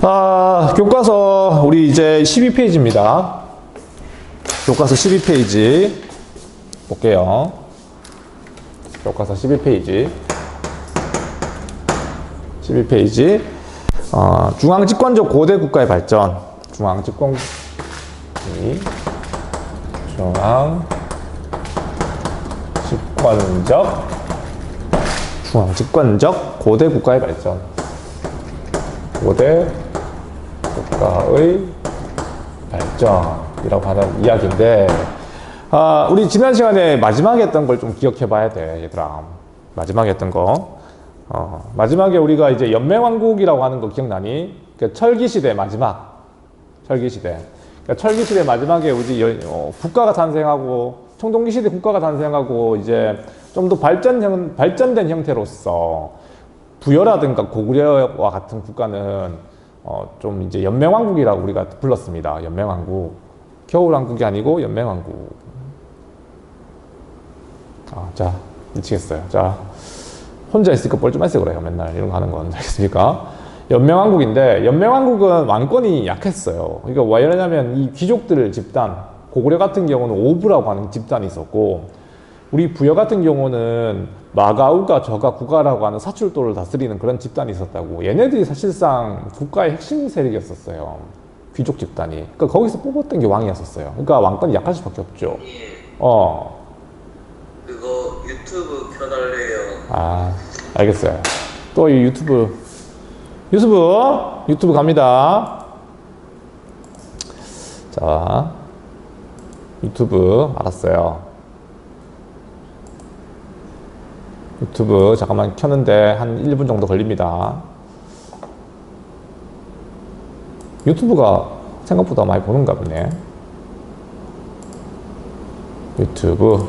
교과서 우리 이제 12페이지입니다. 교과서 12페이지 볼게요. 교과서 12페이지. 중앙집권적 고대 국가의 발전. 중앙집권적 고대 국가의 발전. 고대 국가의 발전이라고 하는 이야기인데, 우리 지난 시간에 마지막에 했던 걸 좀 기억해 봐야 돼, 얘들아. 마지막에 했던 거. 마지막에 우리가 이제 연맹왕국이라고 하는 거 기억나니? 그러니까 철기시대 마지막. 철기시대. 그러니까 철기시대 마지막에 우리 국가가 탄생하고, 청동기시대 국가가 탄생하고, 이제 좀 더 발전된 형태로서 부여라든가 고구려와 같은 국가는 좀 이제 연맹왕국이라고 우리가 불렀습니다. 연맹왕국. 겨울왕국이 아니고 연맹왕국. 자, 미치겠어요. 자, 혼자 있으니까 뻘쭘해서 그래요. 맨날 이런 거 하는 건. 알겠습니까? 연맹왕국인데, 연맹왕국은 왕권이 약했어요. 그러니까 왜 이러냐면, 이 귀족들 집단, 고구려 같은 경우는 오부라고 하는 집단이 있었고, 우리 부여 같은 경우는 마가우가 저가 구가라고 하는 사출도를 다스리는 그런 집단이 있었다고. 얘네들이 사실상 국가의 핵심 세력이었었어요. 귀족 집단이. 그러니까 거기서 뽑았던 게 왕이었었어요. 그러니까 왕권이 약할 수밖에 없죠. 그거 유튜브 켜달래요. 알겠어요. 또 이 유튜브 갑니다. 자, 유튜브 알았어요. 유튜브 잠깐만 켰는데 한 1분 정도 걸립니다. 유튜브가 생각보다 많이 보는가 보네. 유튜브.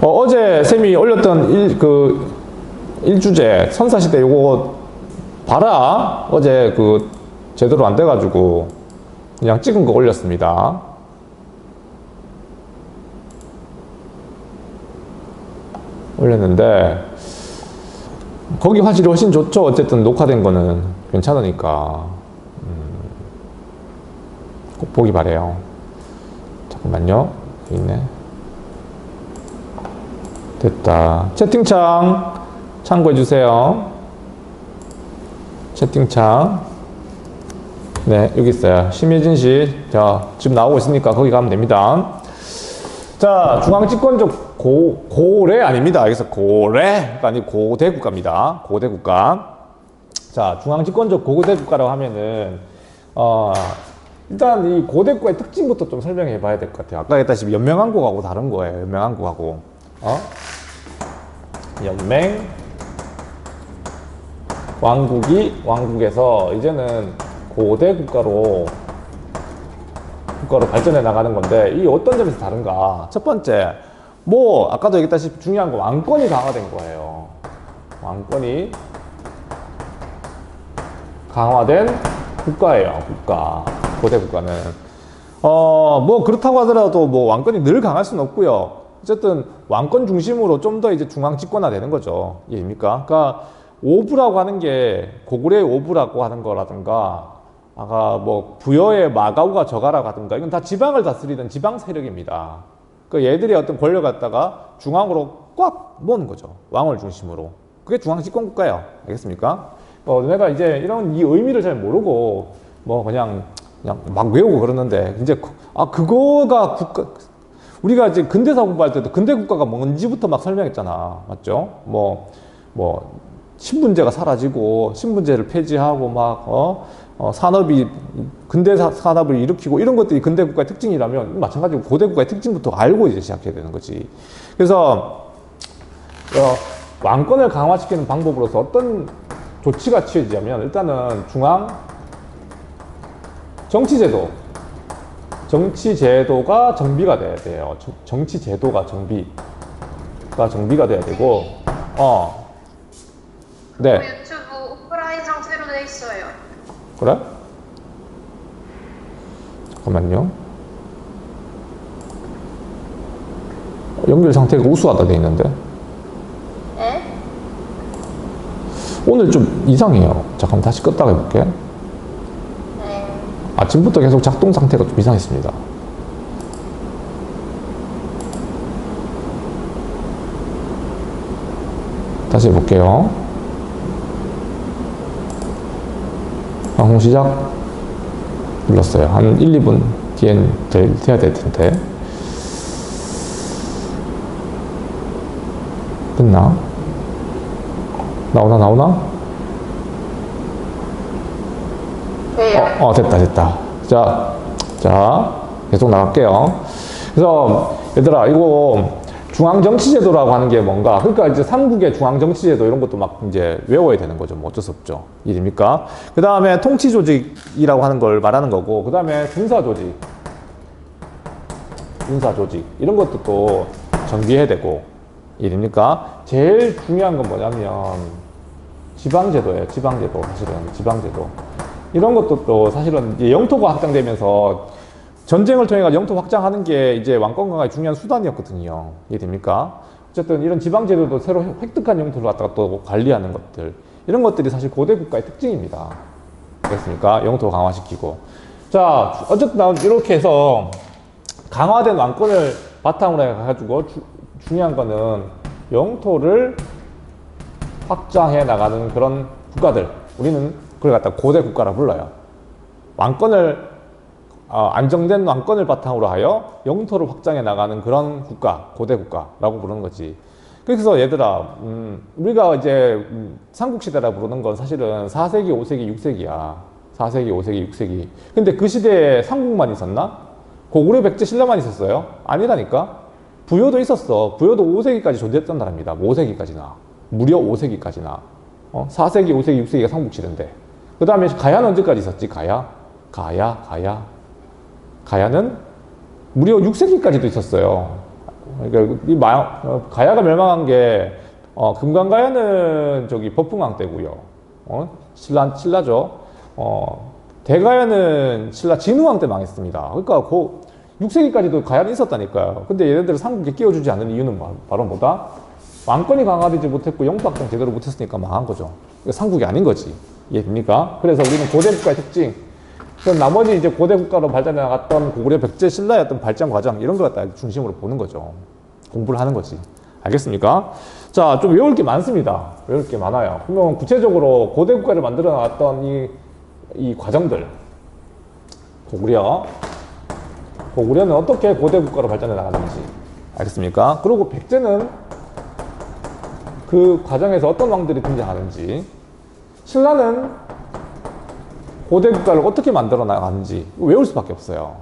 어제 쌤이 올렸던 일주제 선사시대 요거 봐라. 어제 제대로 안 돼가지고 그냥 찍은 거 올렸습니다. 올렸는데 거기 화질이 훨씬 좋죠. 어쨌든 녹화된 거는 괜찮으니까 꼭 보기 바래요. 잠깐만요. 여기 있네. 됐다. 채팅창 참고해 주세요. 채팅창. 네, 여기 있어요. 심혜진 씨. 자, 지금 나오고 있으니까 거기 가면 됩니다. 자, 중앙집권적 고래 아닙니다. 여기서 고래가 아니고 고대 국가입니다. 고대 국가. 자, 중앙집권적 고대 국가라고 하면은 일단 이 고대 국가의 특징부터 좀 설명해 봐야 될 것 같아요. 아까 했다시피 연맹왕국하고 다른 거예요. 연맹왕국하고 왕국에서 이제는 고대 국가로 발전해 나가는 건데, 이 어떤 점에서 다른가? 첫 번째, 아까도 얘기했다시피 중요한 거 왕권이 강화된 거예요. 왕권이 강화된 국가예요. 고대 국가는. 그렇다고 하더라도 왕권이 늘 강할 수는 없고요. 어쨌든 왕권 중심으로 좀 더 이제 중앙 집권화 되는 거죠. 이해입니까? 그러니까 오부라고 하는 게 고구려의 오부라고 하는 거라든가, 아까 부여의 마가우가 저가라고 하든가, 이건 다 지방을 다스리던 지방 세력입니다. 그 얘들이 어떤 권력을 갖다가 중앙으로 꽉 모으는 거죠. 왕을 중심으로. 그게 중앙 집권 국가예요. 알겠습니까? 내가 이제 이 의미를 잘 모르고 그냥 막 외우고 그러는데, 이제 그거가 우리가 이제 근대사 공부할 때도 근대 국가가 뭔지부터 막 설명했잖아. 맞죠? 신분제가 사라지고 신분제를 폐지하고 근대 산업을 일으키고 이런 것들이 근대 국가의 특징이라면, 마찬가지로 고대 국가의 특징부터 알고 이제 시작해야 되는 거지. 그래서 왕권을 강화시키는 방법으로서 어떤 조치가 취해지냐면, 일단은 중앙 정치제도가 정비가 돼야 돼요. 정치제도가 정비가 돼야 되고, 네. 유튜브 오프라인 상태로 돼 있어요. 그래? 잠깐만요. 연결 상태가 우수하다 돼 있는데. 네? 오늘 좀 이상해요. 잠깐 다시 껐다가 해볼게. 네. 아침부터 계속 작동 상태가 좀 이상했습니다. 다시 해볼게요. 방송 시작 눌렀어요. 한 1, 2분 뒤엔 돼야 될 텐데. 됐나? 나오나? 왜요? 됐다. 자, 계속 나갈게요. 그래서, 얘들아, 이거 중앙정치제도라고 하는 게 뭔가, 그러니까 이제 삼국의 중앙정치제도 이런 것도 막 이제 외워야 되는 거죠. 뭐 어쩔 수 없죠. 일입니까? 그 다음에 통치조직이라고 하는 걸 말하는 거고, 그 다음에 군사조직, 이런 것도 또 정비해야 되고, 일입니까? 제일 중요한 건 뭐냐면, 지방제도예요. 사실은 지방제도. 이런 것도 또 사실은 이제 영토가 확장되면서 전쟁을 통해 영토 확장하는 게 이제 왕권 강화의 중요한 수단이었거든요. 이해됩니까? 어쨌든 이런 지방제도도 새로 획득한 영토를 갖다가 또 관리하는 것들. 이런 것들이 사실 고대 국가의 특징입니다. 알겠습니까? 영토 강화시키고. 자, 어쨌든 이렇게 해서 강화된 왕권을 바탕으로 해가지고 중요한 거는 영토를 확장해 나가는 그런 국가들, 우리는 그걸 갖다 고대 국가라 불러요. 왕권을 안정된 왕권을 바탕으로 하여 영토를 확장해 나가는 그런 국가, 고대 국가라고 부르는 거지. 그래서 얘들아, 우리가 이제 삼국시대라 부르는 건 사실은 4세기, 5세기, 6세기야. 4세기, 5세기, 6세기. 근데 그 시대에 삼국만 있었나? 고구려, 백제, 신라만 있었어요? 아니라니까? 부여도 있었어. 부여도 5세기까지 존재했던 나라입니다. 5세기까지나. 무려 5세기까지나. 4세기, 5세기, 6세기가 삼국시대인데. 그 다음에 가야는 언제까지 있었지? 가야는 무려 6세기까지도 있었어요. 그러니까 가야가 멸망한 게 금강가야는 저기 법흥왕 때고요. 신라죠. 대가야는 신라 진흥왕 때 망했습니다. 그러니까 6세기까지도 가야는 있었다니까요. 근데 얘네들을 삼국에 끼워주지 않는 이유는 바로 뭐다? 왕권이 강화되지 못했고 영토 확장 제대로 못했으니까 망한 거죠. 삼국이 아닌 거지. 이해됩니까? 그래서 우리는 고대 국가의 특징, 그럼 나머지 이제 고대 국가로 발전해 나갔던 고구려, 백제, 신라의 어떤 발전 과정 이런 걸 갖다 중심으로 보는 거죠. 공부를 하는 거지. 알겠습니까? 자, 좀 외울 게 많습니다. 외울 게 많아요. 그러면 구체적으로 고대 국가를 만들어 나갔던 이 과정들, 고구려는 어떻게 고대 국가로 발전해 나가는지 알겠습니까? 그리고 백제는 그 과정에서 어떤 왕들이 등장하는지, 신라는 고대 국가를 어떻게 만들어 나가는지 외울 수밖에 없어요.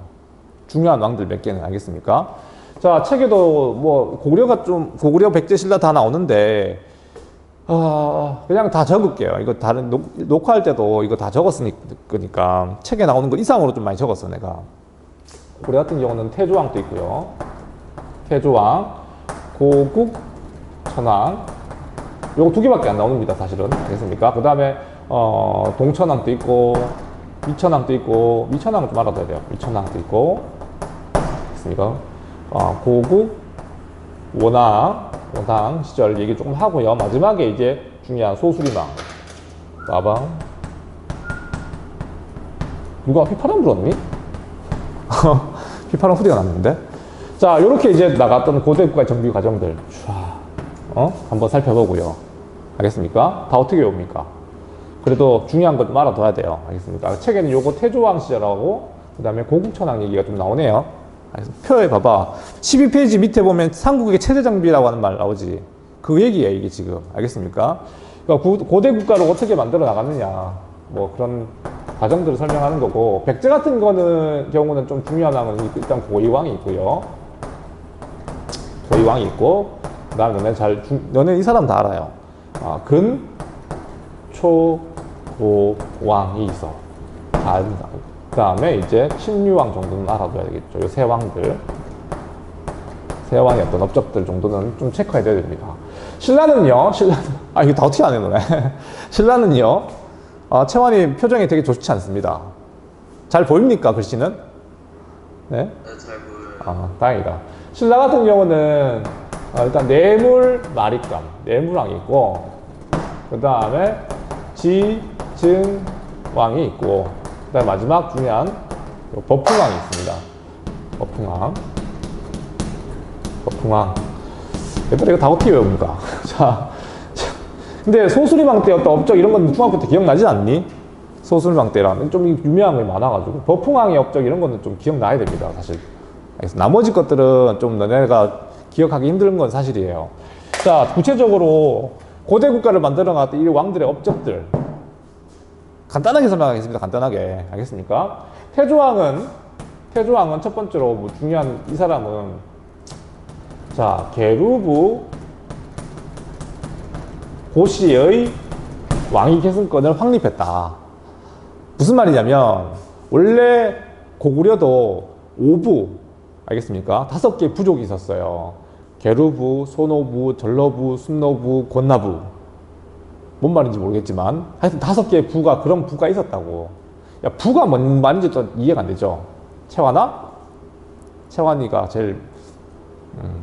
중요한 왕들 몇 개는. 알겠습니까? 자, 책에도 뭐 고구려, 백제, 신라 다 나오는데 그냥 다 적을게요. 이거 다른 녹화할 때도 이거 다 적었으니까 책에 나오는 것 이상으로 좀 많이 적었어 내가. 고려 같은 경우는 태조왕도 있고요. 태조왕, 고국, 천왕, 요거 두 개밖에 안 나옵니다 사실은. 알겠습니까? 그 다음에 동천왕도 있고 미천왕도 있고, 미천왕은 좀 알아둬야 돼요. 미천왕도 있고, 알겠습니까? 고국, 원왕 시절 얘기 조금 하고요. 마지막에 이제 중요한 소수림왕, 마방. 누가 휘파람 불었니? 휘파람 소리가 났는데. 자, 요렇게 이제 나갔던 고대 국가의 정비 과정들 한번 살펴보고요. 알겠습니까? 다 어떻게 외웁니까? 그래도 중요한 것 좀 알아둬야 돼요. 알겠습니까? 책에는 요거 태조왕 시절하고 그 다음에 고국천왕 얘기가 좀 나오네요. 표에 봐봐. 12페이지 밑에 보면 삼국의 체제 정비라고 하는 말 나오지. 그 얘기예요, 이게 지금. 알겠습니까? 그러니까 고대 국가를 어떻게 만들어 나갔느냐, 뭐 그런 과정들을 설명하는 거고, 백제 같은 경우는 좀 중요한 왕은 일단 고이왕이 있고요. 고이왕이 있고, 그 다음에 너네 이 사람 다 알아요. 근, 초, 고, 왕이 있어. 다 알다. 그 다음에 이제 신유왕 정도는 알아둬야 되겠죠. 요 세 왕들. 세 왕의 어떤 업적들 정도는 좀 체크해야 됩니다. 신라는요, 이거 다 어떻게 안 해, 너네. 신라는요, 채환이 표정이 되게 좋지 않습니다. 잘 보입니까, 글씨는? 네? 잘 보여요. 다행이다. 신라 같은 경우는 일단 뇌물, 마립감, 뇌물왕이 있고, 그 다음에 지증왕이 있고, 그다음 마지막 중요한 법흥왕이 있습니다. 법흥왕. 얘들아 이거 다 어떻게 외웁니까? 자, 근데 소수리망 때 어떤 업적 이런 건 중학교 때 기억나지 않니? 소수리망 때랑 좀 유명한 게 많아가지고 법흥왕의 업적 이런 거는 좀 기억나야 됩니다, 사실. 그래서 나머지 것들은 좀 너네가 기억하기 힘든 건 사실이에요. 자, 구체적으로 고대 국가를 만들어 나갔던 이 왕들의 업적들 간단하게 설명하겠습니다. 간단하게. 알겠습니까? 태조왕은 첫 번째로 뭐 중요한 이 사람은 자, 게르부 고시의 왕위 계승권을 확립했다. 무슨 말이냐면 원래 고구려도 5부 알겠습니까? 5개의 부족이 있었어요. 게르부, 소노부, 전러부, 순노부, 권나부. 뭔 말인지 모르겠지만 하여튼 5개의 부가 그런 부가 있었다고. 야, 부가 뭔 말인지 또 이해가 안 되죠. 채환이가 제일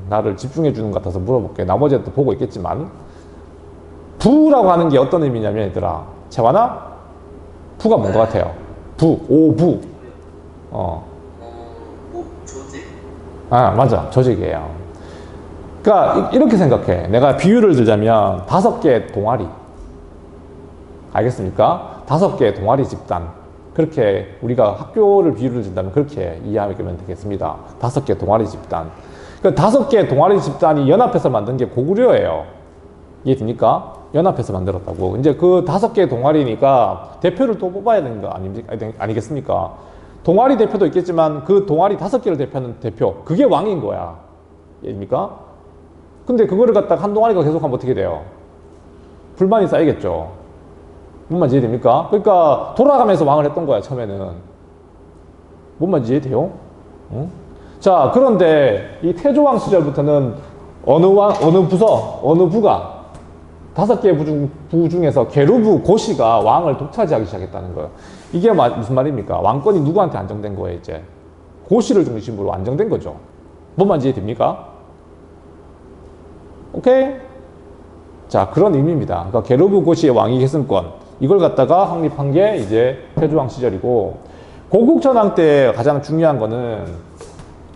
나를 집중해 주는 것 같아서 물어볼게. 나머지는 또 보고 있겠지만 부라고 하는 게 어떤 의미냐면 얘들아, 채환아, 부가 뭔 것 같아요? 오부. 뭐 조직? 아, 맞아. 조직이에요. 그러니까 이렇게 생각해. 내가 비유를 들자면 5개의 동아리. 알겠습니까? 5개의 동아리 집단. 그렇게 우리가 학교를 비유를 든다면 그렇게 이해하면 되겠습니다. 5개의 동아리 집단. 그 5개의 동아리 집단이 연합해서 만든 게 고구려예요. 이해됩니까? 연합해서 만들었다고. 이제 그 5개의 동아리니까 대표를 또 뽑아야 되는 거 아니겠습니까? 동아리 대표도 있겠지만 그 동아리 5개를 대표하는 대표. 그게 왕인 거야. 이해됩니까? 근데 그거를 갖다가 한 동아리가 계속하면 어떻게 돼요? 불만이 쌓이겠죠. 뭔 말인지 이해됩니까? 그러니까 돌아가면서 왕을 했던 거야, 처음에는. 뭔 말인지 이해돼요? 응? 자, 그런데 이 태조왕 시절부터는 어느 부가 5개의 부 중에서 게르부 고시가 왕을 독차지하기 시작했다는 거예요. 이게 무슨 말입니까? 왕권이 누구한테 안정된 거예요, 이제? 고시를 중심으로 안정된 거죠. 뭔 말인지 이해됩니까? 오케이? 자, 그런 의미입니다. 그러니까 게르부 고시의 왕위 계승권. 이걸 갖다가 확립한 게 이제 태조왕 시절이고, 고국천왕 때 가장 중요한 거는,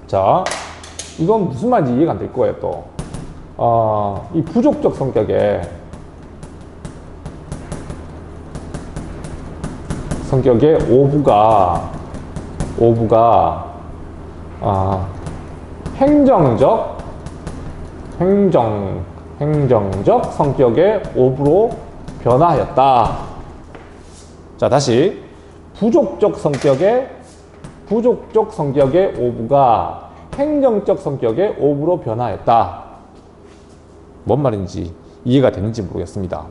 자, 이건 무슨 말인지 이해가 안 될 거예요, 또. 이 부족적 성격의 오부가 행정적 성격의 오부로 변화하였다. 자, 다시 부족적 성격의 오부가 행정적 성격의 오부로 변화했다. 뭔 말인지 이해가 되는지 모르겠습니다.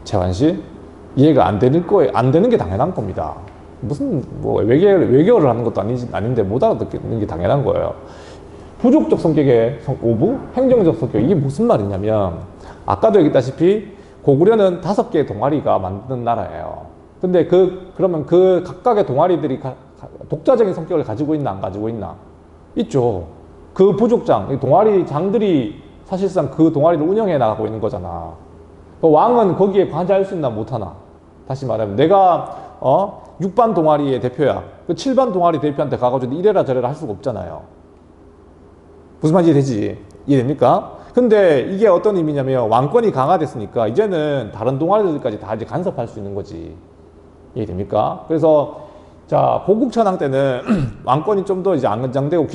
재환씨, 이해가 안 되는 게 당연한 겁니다. 무슨 뭐 외계어를 하는 것도 아닌데 못 알아듣는 게 당연한 거예요. 부족적 성격의 오부, 행정적 성격, 이게 무슨 말이냐면 아까도 얘기했다시피 고구려는 5개의 동아리가 만든 나라예요. 근데 그러면 그 각각의 동아리들이 독자적인 성격을 가지고 있나 안 가지고 있나? 있죠. 그 부족장, 동아리 장들이 사실상 그 동아리를 운영해 나가고 있는 거잖아. 왕은 거기에 관여할 수 있나 못하나? 다시 말하면 내가 6반 동아리의 대표야. 그 7반 동아리 대표한테 가가지고 이래라 저래라 할 수가 없잖아요. 무슨 말인지 되지? 이해됩니까? 근데 이게 어떤 의미냐면 왕권이 강화됐으니까 이제는 다른 동아리들까지 다 이제 간섭할 수 있는 거지. 이해됩니까? 그래서 자, 고국천왕 때는 왕권이 좀 더 이제 안정되고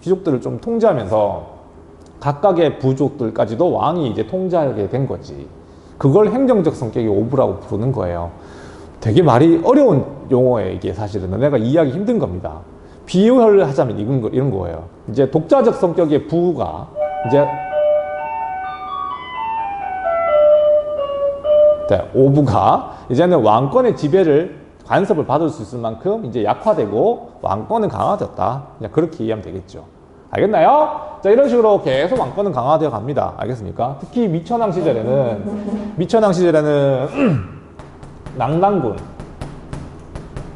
귀족들을 좀 통제하면서 각각의 부족들까지도 왕이 이제 통제하게 된 거지. 그걸 행정적 성격의 오부라고 부르는 거예요. 되게 말이 어려운 용어예요, 이게 사실은. 내가 이해하기 힘든 겁니다. 비유를 하자면 이런 거예요. 이제 독자적 성격의 부가 이제 오부가 이제는 왕권의 지배를 간섭을 받을 수 있을 만큼 이제 약화되고 왕권은 강화되었다. 그냥 그렇게 이해하면 되겠죠. 알겠나요? 자, 이런 식으로 계속 왕권은 강화되어 갑니다. 알겠습니까? 특히 미천왕 시절에는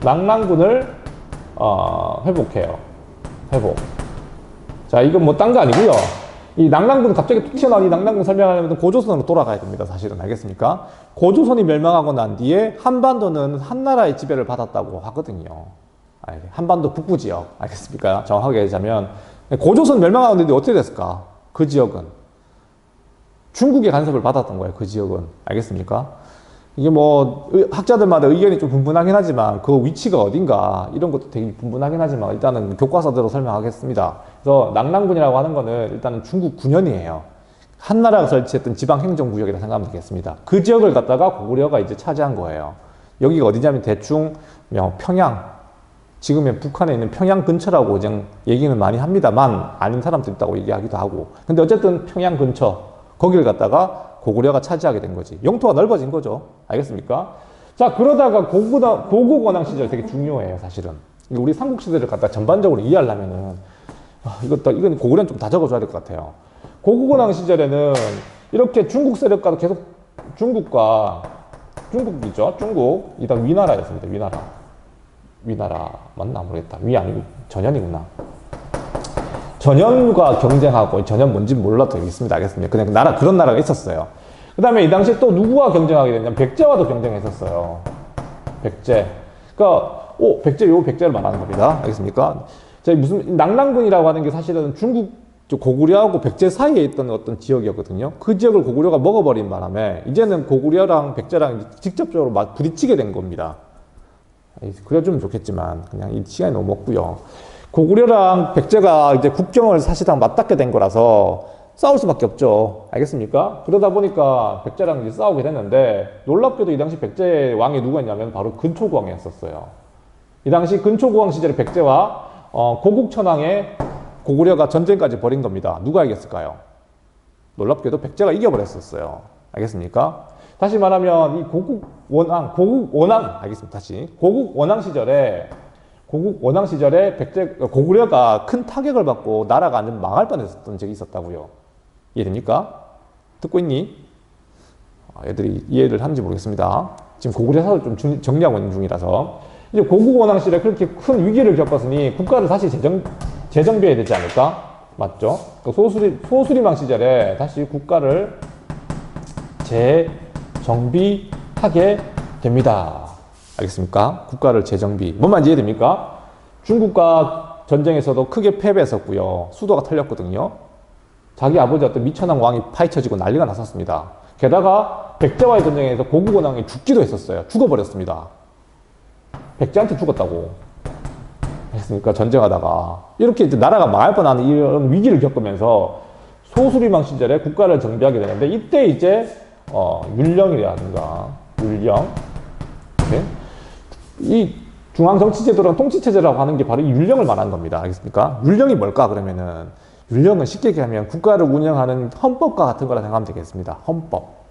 낭랑군을 회복해요. 회복. 자, 이건 뭐 딴 거 아니고요. 이 낙랑군 갑자기 툭 튀어나온 이 낙랑군 설명하려면 고조선으로 돌아가야 됩니다. 사실은 알겠습니까? 고조선이 멸망하고 난 뒤에 한반도는 한나라의 지배를 받았다고 하거든요. 한반도 북부 지역 알겠습니까? 정확하게 얘기하자면 고조선 멸망하고 난 뒤에 어떻게 됐을까? 그 지역은 중국의 간섭을 받았던 거예요. 그 지역은 알겠습니까? 이게 뭐 학자들마다 의견이 좀 분분하긴 하지만 그 위치가 어딘가 이런 것도 되게 분분하긴 하지만 일단은 교과서대로 설명하겠습니다. 그래서 낙랑군이라고 하는 거는 일단은 중국 군현이에요. 한나라가 설치했던 지방행정구역이라 생각하면 되겠습니다. 그 지역을 갖다가 고구려가 이제 차지한 거예요. 여기가 어디냐면 대충 평양, 지금의 북한에 있는 평양 근처라고 그냥 얘기는 많이 합니다만 아닌 사람도 있다고 얘기하기도 하고, 근데 어쨌든 평양 근처 거기를 갖다가 고구려가 차지하게 된 거지. 영토가 넓어진 거죠. 알겠습니까? 자, 그러다가 고국 원왕 시절 되게 중요해요, 사실은. 우리 삼국시대를 갖다 전반적으로 이해하려면은, 이건 고구려는 좀 다 적어줘야 될 것 같아요. 고국 원왕 시절에는 이렇게 중국 세력과도 계속 중국이죠. 중국, 이단 위나라였습니다. 위나라, 맞나? 모르겠다. 위 아니고 전현이구나. 전현과 경쟁하고, 전현 뭔지 몰라도 있습니다. 알겠습니까? 그냥 그런 나라가 있었어요. 그 다음에 이 당시에 또 누구와 경쟁하게 됐냐면, 백제와도 경쟁했었어요. 백제. 그러니까, 백제를 말하는 겁니다. 알겠습니까? 낙랑군이라고 하는 게 사실은 중국, 고구려하고 백제 사이에 있던 어떤 지역이었거든요. 그 지역을 고구려가 먹어버린 바람에, 이제는 고구려랑 백제랑 직접적으로 부딪히게 된 겁니다. 그래주면 좋겠지만, 그냥 이 시간이 너무 없고요. 고구려랑 백제가 이제 국경을 사실상 맞닿게 된 거라서 싸울 수밖에 없죠. 알겠습니까? 그러다 보니까 백제랑 이제 싸우게 됐는데, 놀랍게도 이 당시 백제 왕이 누구였냐면 바로 근초구왕이었었어요. 이 당시 근초구왕 시절에 백제와 고국천왕에 고구려가 전쟁까지 벌인 겁니다. 누가 이겼을까요? 놀랍게도 백제가 이겨버렸었어요. 알겠습니까? 다시 말하면 이 고국 원왕 알겠습니다. 고국 원왕 시절에 고구려가 큰 타격을 받고 나라가 완전 망할 뻔했었던 적이 있었다고요. 이해됩니까? 듣고 있니? 애들이 이해를 하는지 모르겠습니다. 지금 고구려 사를 좀 정리하고 있는 중이라서, 이제 고국 원왕 시절에 그렇게 큰 위기를 겪었으니 국가를 다시 재정비해야 되지 않을까? 맞죠? 소수리망 시절에 다시 국가를 재정비하게 됩니다. 알겠습니까? 국가를 재정비. 뭔 말인지 이해됩니까? 중국과 전쟁에서도 크게 패배했었고요. 수도가 털렸거든요. 자기 아버지 어떤 미천왕 왕이 파헤쳐지고 난리가 났었습니다. 게다가 백제와의 전쟁에서 고국 원왕이 죽기도 했었어요. 죽어버렸습니다. 백제한테 죽었다고. 했으니까 전쟁하다가 이렇게 이제 나라가 망할 뻔한 이런 위기를 겪으면서 소수리망 시절에 국가를 정비하게 되는데, 이때 이제 율령이라든가 네? 이 중앙정치제도랑 통치체제라고 하는 게 바로 이 율령을 말하는 겁니다. 알겠습니까? 율령이 뭘까? 그러면은 율령은 쉽게 얘기하면 국가를 운영하는 헌법과 같은 거라 생각하면 되겠습니다. 헌법.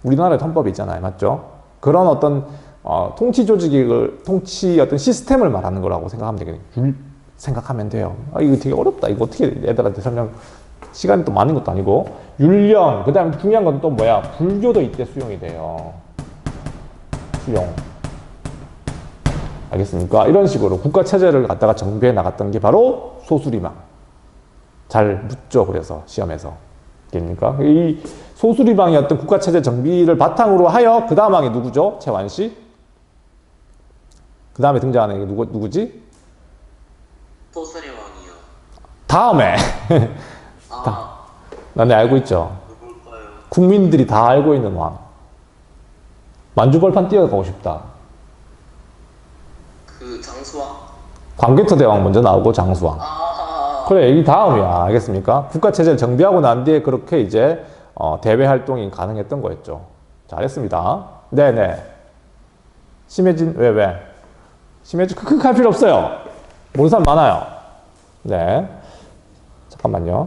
우리나라에 헌법이 있잖아요. 맞죠? 그런 어떤 통치 어떤 시스템을 말하는 거라고 생각하면 되겠네요. 생각하면 돼요. 이거 되게 어렵다. 이거 어떻게 애들한테 시간이 또 많은 것도 아니고. 율령. 그 다음에 중요한 건 또 뭐야? 불교도 이때 수용이 돼요. 수용. 알겠습니까? 이런 식으로 국가 체제를 갖다가 정비해 나갔던 게 바로 소수리망. 잘 묻죠. 그래서 시험에서. 알겠습니까? 이 소수리망이 어떤 국가 체제 정비를 바탕으로 하여 그 다음 왕이 누구죠? 최완씨. 그 다음에 등장하는 게 누구지? 소수리왕이요. 다음에. 나네 알고 있죠? 누굴까요? 국민들이 다 알고 있는 왕. 만주벌판 뛰어가고 싶다. 그 장수왕? 광개토 대왕 먼저 나오고 장수왕. 그래, 이 다음이야. 알겠습니까? 국가체제를 정비하고 난 뒤에 그렇게 이제 대외 활동이 가능했던 거였죠. 잘했습니다. 네네. 심해진, 왜? 심해진, 크크 할 필요 없어요. 모르는 사람 많아요. 네. 잠깐만요.